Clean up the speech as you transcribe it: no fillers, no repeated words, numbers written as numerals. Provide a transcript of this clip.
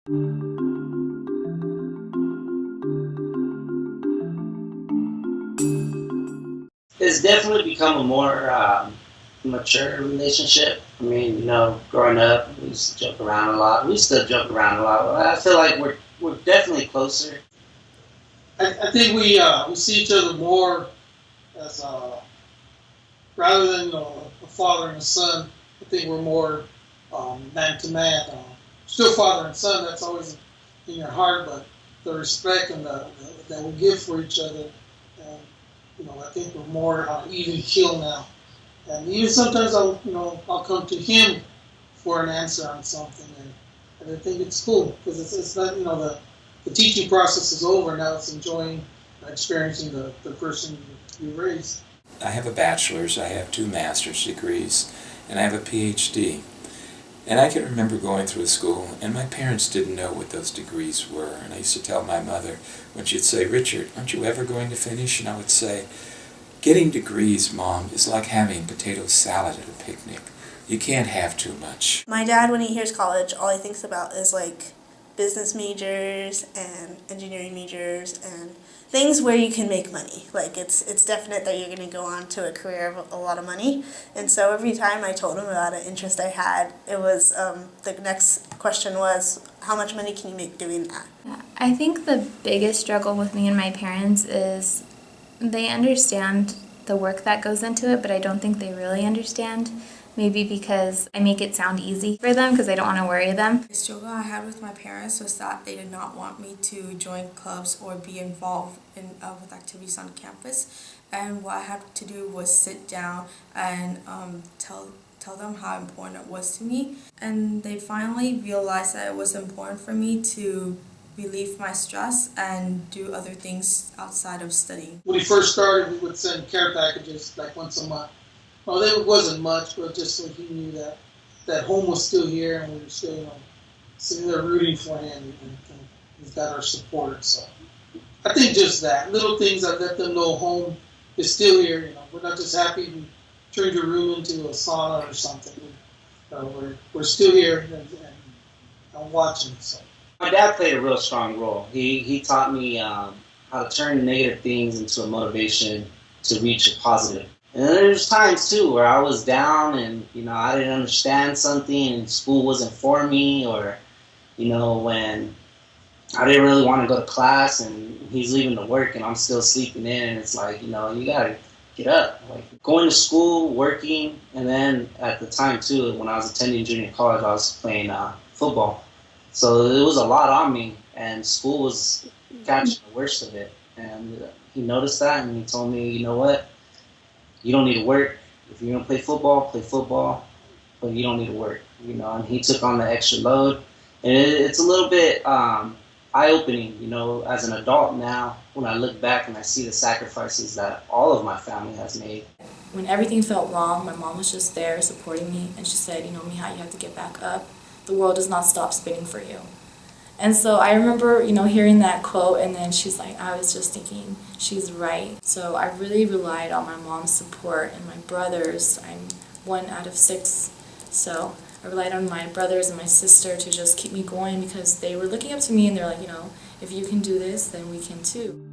It's definitely become a more mature relationship. I mean, growing up, we used to joke around a lot. We still joke around a lot. I feel like we're definitely closer. I think we see each other more as rather than a father and a son. I think we're more man to man. Still father and son. That's always in your heart, but the respect and that we give for each other, and I think we're more even keel now. And even sometimes I'll come to him for an answer on something, and I think it's cool because it's not the teaching process is over now. It's enjoying experiencing the person you raised. I have a bachelor's, I have 2 master's degrees, and I have a PhD. And I can remember going through school, and my parents didn't know what those degrees were. And I used to tell my mother, when she'd say, "Richard, aren't you ever going to finish?" And I would say, "Getting degrees, Mom, is like having potato salad at a picnic. You can't have too much." My dad, when he hears college, all he thinks about is like business majors and engineering majors and things where you can make money. Like it's definite that you're going to go on to a career of a lot of money. And so every time I told him about an interest I had, it was the next question was, how much money can you make doing that? I think the biggest struggle with me and my parents is they understand the work that goes into it, but I don't think they really understand. Maybe because I make it sound easy for them because I don't want to worry them. The struggle I had with my parents was that they did not want me to join clubs or be involved with activities on campus. And what I had to do was sit down and tell them how important it was to me. And they finally realized that it was important for me to relieve my stress and do other things outside of studying. When he first started, we would send care packages like once a month. Well, there wasn't much, but just so he knew that home was still here and we were still, sitting there rooting for him, and he's got our support. So I think just that little things that let them know home is still here. We're not just happy we turned your room into a sauna or something. We're still here and watching. So My dad played a real strong role. He taught me how to turn negative things into a motivation to reach a positive. And there's times too where I was down and I didn't understand something and school wasn't for me, or when I didn't really want to go to class and he's leaving to work and I'm still sleeping in, and it's like you gotta get up. Like going to school, working, and then at the time too when I was attending junior college I was playing football, so it was a lot on me and school was catching the worst of it. And he noticed that and he told me, you know what? You don't need to work. If you're going to play football, but you don't need to work, and he took on the extra load. And it's a little bit eye-opening, as an adult now, when I look back and I see the sacrifices that all of my family has made. When everything felt wrong, my mom was just there supporting me, and she said, Mija, you have to get back up. The world does not stop spinning for you. And so I remember, hearing that quote, and then I was just thinking, she's right. So I really relied on my mom's support and my brothers. I'm 1 out of 6. So I relied on my brothers and my sister to just keep me going because they were looking up to me and they're like, if you can do this, then we can too.